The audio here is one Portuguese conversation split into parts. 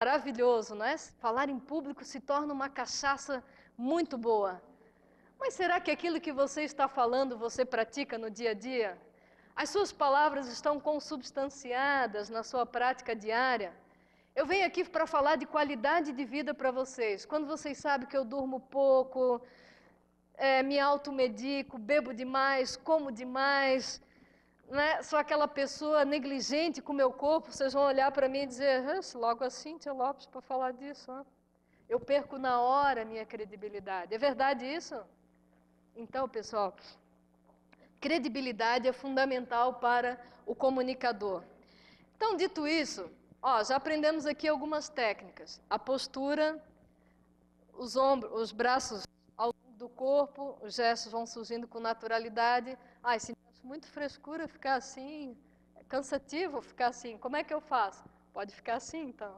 Maravilhoso, não é? Falar em público se torna uma cachaça muito boa. Mas será que aquilo que você está falando, você pratica no dia a dia? As suas palavras estão consubstanciadas na sua prática diária? Eu venho aqui para falar de qualidade de vida para vocês. Quando vocês sabem que eu durmo pouco, me automedico, bebo demais, como demais, né? Sou aquela pessoa negligente com o meu corpo, vocês vão olhar para mim e dizer, logo assim, Tia Lopes, para falar disso. Ó. Eu perco na hora a minha credibilidade. É verdade isso? Então, pessoal, credibilidade é fundamental para o comunicador. Então, dito isso, já aprendemos aqui algumas técnicas. A postura, os ombros, os braços ao longo do corpo, os gestos vão surgindo com naturalidade. Sim, acho muito frescura ficar assim, é cansativo ficar assim. Como é que eu faço? Pode ficar assim, então.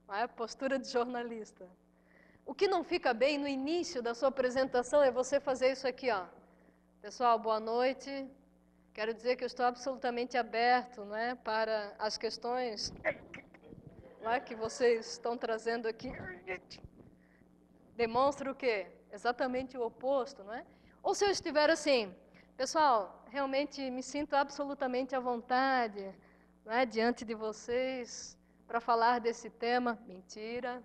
Não é? Postura de jornalista. O que não fica bem no início da sua apresentação é você fazer isso aqui, ó. Pessoal, boa noite. Quero dizer que eu estou absolutamente aberto, não é, para as questões, não é, que vocês estão trazendo aqui. Demonstra o quê? Exatamente o oposto, não é? Ou se eu estiver assim, pessoal, realmente me sinto absolutamente à vontade, não é, diante de vocês, para falar desse tema. Mentira,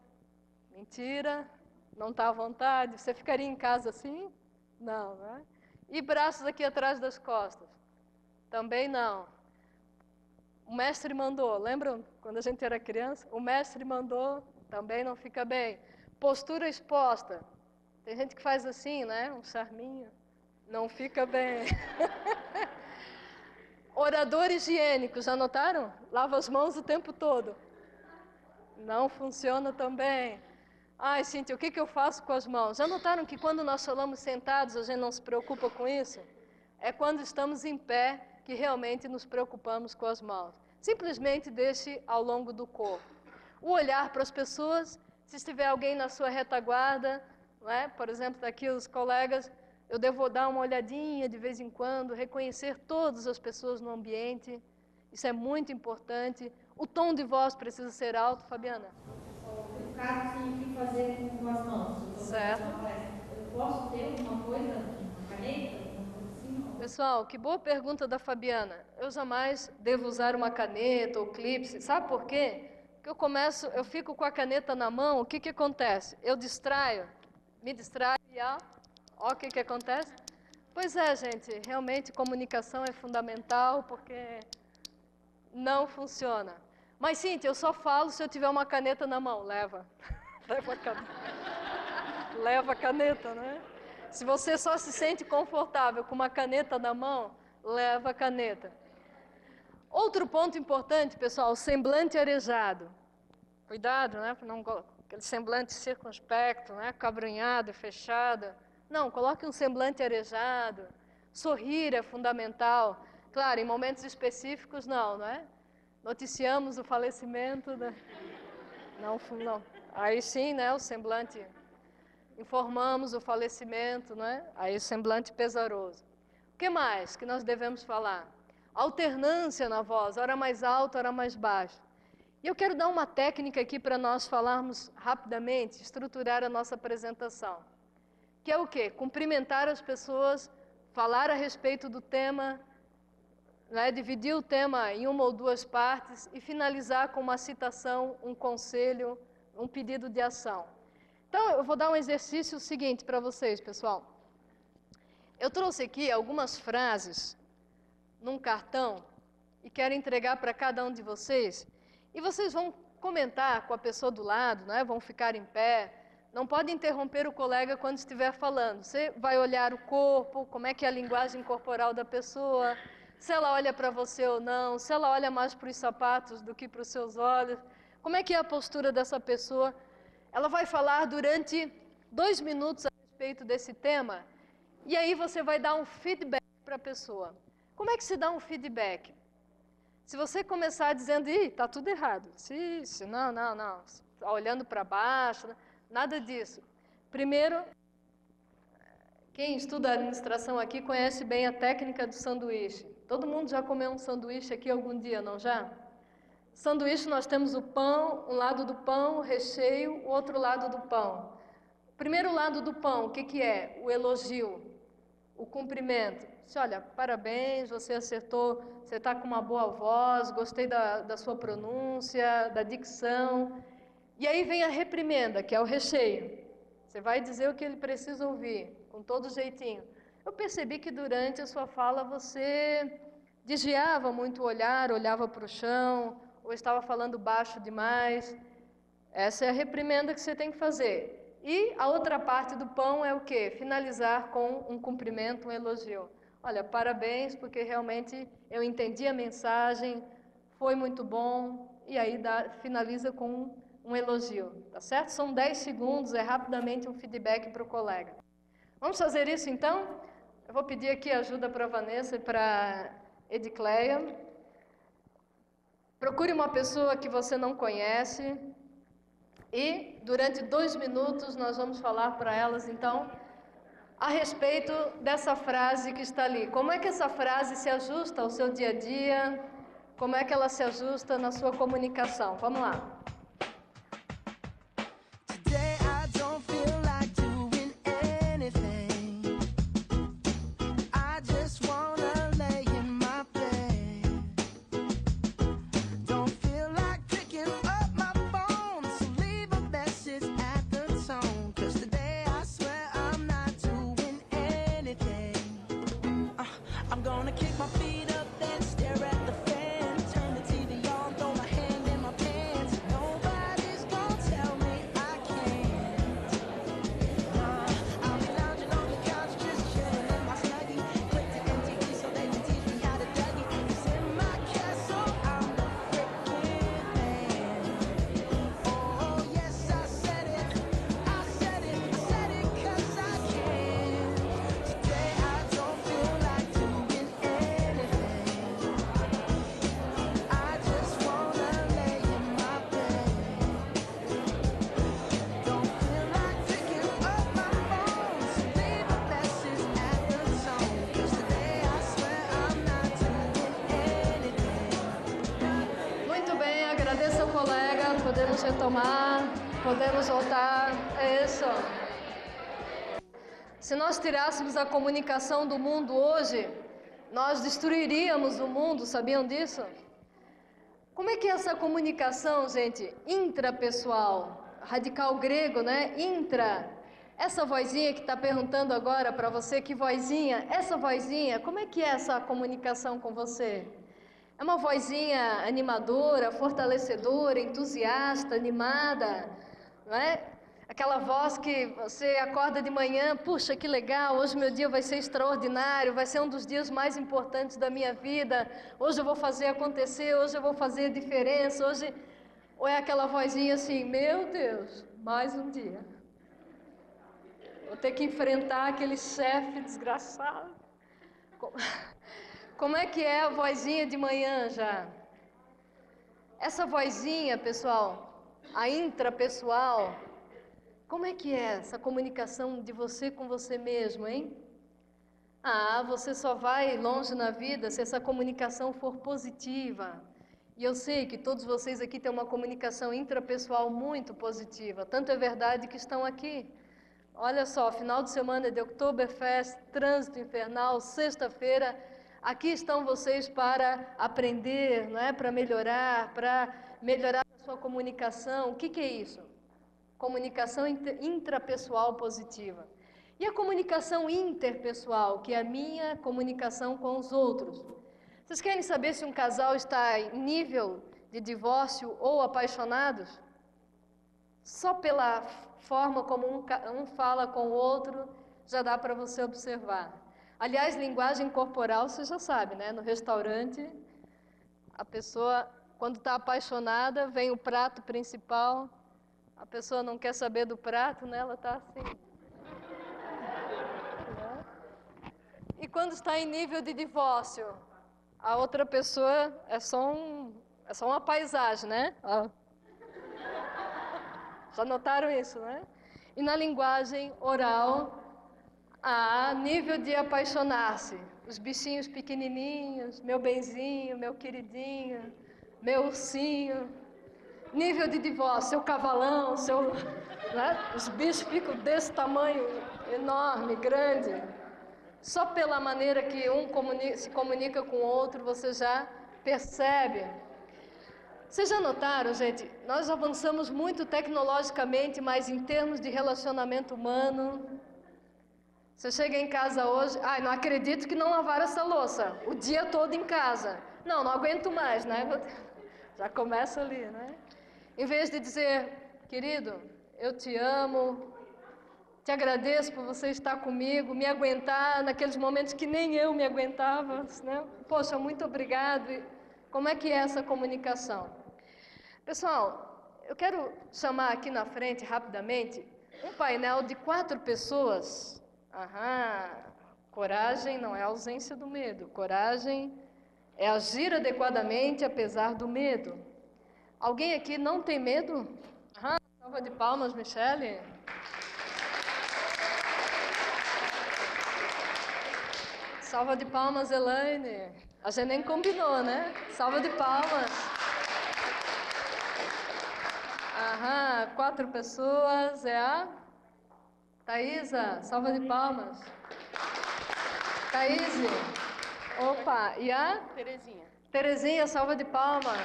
mentira, não está à vontade. Você ficaria em casa assim? Não, não é? E braços aqui atrás das costas? Também não. O mestre mandou, lembram quando a gente era criança? O mestre mandou, também não fica bem. Postura exposta. Tem gente que faz assim, né? Um charminho. Não fica bem. Orador higiênico, já notaram? Lava as mãos o tempo todo. Não funciona também. Cíntia, o que eu faço com as mãos? Já notaram que quando nós falamos sentados, a gente não se preocupa com isso? É quando estamos em pé que realmente nos preocupamos com as mãos. Simplesmente deixe ao longo do corpo. O olhar para as pessoas, se estiver alguém na sua retaguarda, não é? Por exemplo, daqui os colegas, eu devo dar uma olhadinha de vez em quando, reconhecer todas as pessoas no ambiente. Isso é muito importante. O tom de voz precisa ser alto, Fabiana. O caso que fazer com as mãos. Certo. Eu posso ter uma coisa, uma caneta? Pessoal, que boa pergunta da Fabiana. Eu jamais devo usar uma caneta ou clipe. Sabe por quê? Porque eu fico com a caneta na mão, o que acontece? Eu me distraio e ó o que acontece? Pois é, gente, realmente comunicação é fundamental porque não funciona. Mas, Cíntia, eu só falo se eu tiver uma caneta na mão. Leva. Leva a caneta. Leva a caneta, né? Se você só se sente confortável com uma caneta na mão, leva a caneta. Outro ponto importante, pessoal, o semblante arejado. Cuidado, né? Não, aquele semblante circunspecto, né? Cabrunhado e fechado. Não, coloque um semblante arejado. Sorrir é fundamental. Claro, em momentos específicos, não é? Noticiamos o falecimento da... Não. Aí sim, né? O semblante... Informamos o falecimento, não é? Aí semblante pesaroso. O que mais que nós devemos falar? Alternância na voz, hora mais alta, hora mais baixa. E eu quero dar uma técnica aqui para nós falarmos rapidamente, estruturar a nossa apresentação. Que é o quê? Cumprimentar as pessoas, falar a respeito do tema, né? Dividir o tema em uma ou duas partes e finalizar com uma citação, um conselho, um pedido de ação. Então, eu vou dar um exercício seguinte para vocês, pessoal. Eu trouxe aqui algumas frases num cartão e quero entregar para cada um de vocês. E vocês vão comentar com a pessoa do lado, né? Vão ficar em pé. Não pode interromper o colega quando estiver falando. Você vai olhar o corpo, como é que é a linguagem corporal da pessoa, se ela olha para você ou não, se ela olha mais para os sapatos do que para os seus olhos, como é que é a postura dessa pessoa. Ela vai falar durante 2 minutos a respeito desse tema, e aí você vai dar um feedback para a pessoa. Como é que se dá um feedback? Se você começar dizendo, está tudo errado, não, olhando para baixo, nada disso. Primeiro, quem estuda administração aqui conhece bem a técnica do sanduíche. Todo mundo já comeu um sanduíche aqui algum dia, não já? Sanduíche, nós temos o pão, um lado do pão, o recheio, o outro lado do pão. O primeiro lado do pão, o que que é? O elogio, o cumprimento. Você, olha, parabéns, você acertou, você está com uma boa voz, gostei da sua pronúncia, da dicção. E aí vem a reprimenda, que é o recheio. Você vai dizer o que ele precisa ouvir, com todo jeitinho. Eu percebi que durante a sua fala você desviava muito o olhar, olhava para o chão, ou estava falando baixo demais. Essa é a reprimenda que você tem que fazer. E a outra parte do pão é o quê? Finalizar com um cumprimento, um elogio. Olha, parabéns, porque realmente eu entendi a mensagem, foi muito bom, e aí finaliza com um elogio, tá certo? São 10 segundos, é rapidamente um feedback para o colega. Vamos fazer isso então? Eu vou pedir aqui ajuda para a Vanessa e para a Edicleia. Procure uma pessoa que você não conhece e durante 2 minutos nós vamos falar para elas então a respeito dessa frase que está ali. Como é que essa frase se ajusta ao seu dia a dia? Como é que ela se ajusta na sua comunicação? Vamos lá. Podemos retomar, podemos voltar, é isso. Se nós tirássemos a comunicação do mundo hoje, nós destruiríamos o mundo, sabiam disso? Como é que é essa comunicação, gente, intrapessoal? Radical grego, né? Intra. Essa vozinha que está perguntando agora para você, que vozinha? Essa vozinha, como é que é essa comunicação com você? É uma vozinha animadora, fortalecedora, entusiasta, animada, não é? Aquela voz que você acorda de manhã, puxa, que legal, hoje meu dia vai ser extraordinário, vai ser um dos dias mais importantes da minha vida, hoje eu vou fazer acontecer, hoje eu vou fazer a diferença, hoje... Ou é aquela vozinha assim, meu Deus, mais um dia. Vou ter que enfrentar aquele chefe desgraçado. Como é que é a vozinha de manhã já? Essa vozinha, pessoal, a intrapessoal, como é que é essa comunicação de você com você mesmo, hein? Ah, você só vai longe na vida se essa comunicação for positiva. E eu sei que todos vocês aqui têm uma comunicação intrapessoal muito positiva. Tanto é verdade que estão aqui. Olha só, final de semana de Oktoberfest, trânsito infernal, sexta-feira... Aqui estão vocês para aprender, não é? Para melhorar a sua comunicação. O que é isso? Comunicação intrapessoal positiva. E a comunicação interpessoal, que é a minha comunicação com os outros. Vocês querem saber se um casal está em nível de divórcio ou apaixonados? Só pela forma como um fala com o outro, já dá para você observar. Aliás, linguagem corporal, você já sabe, né? No restaurante, a pessoa, quando está apaixonada, vem o prato principal, a pessoa não quer saber do prato, né? Ela está assim. E quando está em nível de divórcio, a outra pessoa é só uma paisagem, né? Já notaram isso, né? E na linguagem oral, há nível de apaixonar-se. Os bichinhos pequenininhos, meu benzinho, meu queridinho, meu ursinho, nível de divórcio, seu cavalão, né? Os bichos ficam desse tamanho, enorme, grande. Só pela maneira que um se comunica com o outro, você já percebe. Vocês já notaram, gente? Nós avançamos muito tecnologicamente, mas em termos de relacionamento humano. Você chega em casa hoje, não acredito que não lavaram essa louça o dia todo em casa. Não aguento mais, né? Já começa ali, né? Em vez de dizer, querido, eu te amo, te agradeço por você estar comigo, me aguentar naqueles momentos que nem eu me aguentava, né? Poxa, muito obrigado. Como é que é essa comunicação? Pessoal, eu quero chamar aqui na frente, rapidamente, um painel de 4 pessoas. Coragem não é ausência do medo. Coragem é agir adequadamente apesar do medo. Alguém aqui não tem medo? Salva de palmas, Michele. Salva de palmas, Elaine. A gente nem combinou, né? Salva de palmas. 4 pessoas. É a Thaísa. Salva de palmas. Thaís. Opa. E a? Terezinha. Terezinha, salva de palmas.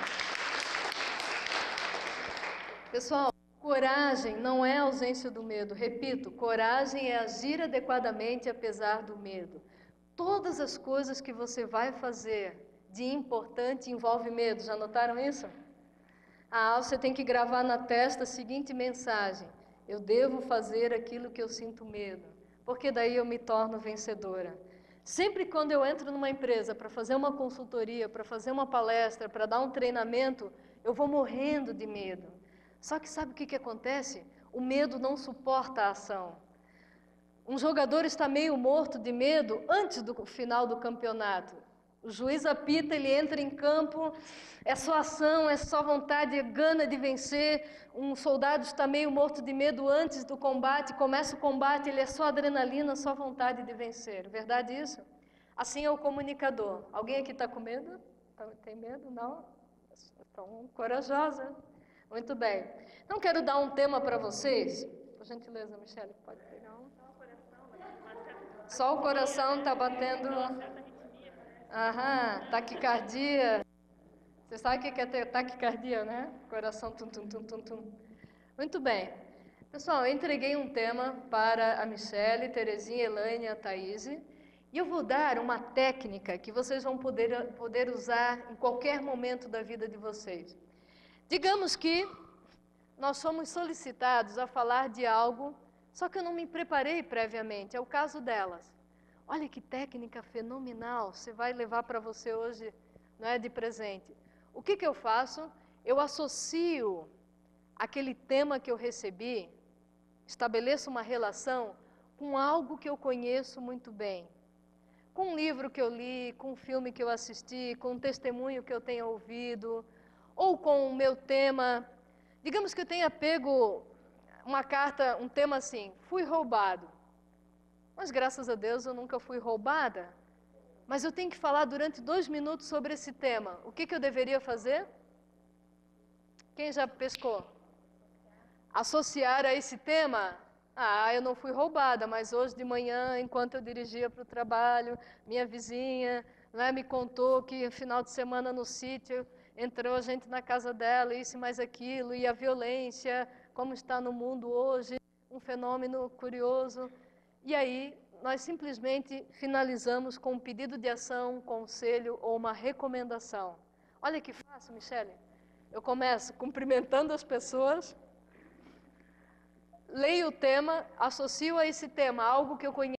Pessoal, coragem não é ausência do medo. Repito, coragem é agir adequadamente apesar do medo. Todas as coisas que você vai fazer de importante envolve medo. Já notaram isso? Você tem que gravar na testa a seguinte mensagem: eu devo fazer aquilo que eu sinto medo, porque daí eu me torno vencedora. Sempre quando eu entro numa empresa para fazer uma consultoria, para fazer uma palestra, para dar um treinamento, eu vou morrendo de medo. Só que sabe o que acontece? O medo não suporta a ação. Um jogador está meio morto de medo antes do final do campeonato. O juiz apita, ele entra em campo, é só ação, é só vontade, é gana de vencer. Um soldado está meio morto de medo antes do combate, começa o combate, ele é só adrenalina, só vontade de vencer. Verdade isso? Assim é o comunicador. Alguém aqui está com medo? Tem medo? Não? Estão corajosa. Muito bem. Então, quero dar um tema para vocês. Por gentileza, Michele, pode pegar um? Só o coração está batendo. Taquicardia. Você sabe o que é ter taquicardia, né? Coração tum, tum, tum, tum, tum. Muito bem. Pessoal, eu entreguei um tema para a Michele, Terezinha, Elaine e a Thaís. E eu vou dar uma técnica que vocês vão poder usar em qualquer momento da vida de vocês. Digamos que nós somos solicitados a falar de algo, só que eu não me preparei previamente, é o caso delas. Olha que técnica fenomenal, você vai levar para você hoje, não é, de presente. O que eu faço? Eu associo aquele tema que eu recebi, estabeleço uma relação com algo que eu conheço muito bem. Com um livro que eu li, com um filme que eu assisti, com um testemunho que eu tenha ouvido, ou com o meu tema. Digamos que eu tenha pego uma carta, um tema assim, fui roubado. Mas graças a Deus eu nunca fui roubada. Mas eu tenho que falar durante 2 minutos sobre esse tema. O que eu deveria fazer? Quem já pescou? Associar a esse tema? Eu não fui roubada, mas hoje de manhã, enquanto eu dirigia para o trabalho, minha vizinha, né, me contou que no final de semana no sítio entrou gente na casa dela, isso e mais aquilo, e a violência, como está no mundo hoje, um fenômeno curioso. E aí, nós simplesmente finalizamos com um pedido de ação, um conselho ou uma recomendação. Olha que fácil, Michele. Eu começo cumprimentando as pessoas, leio o tema, associo a esse tema algo que eu conheço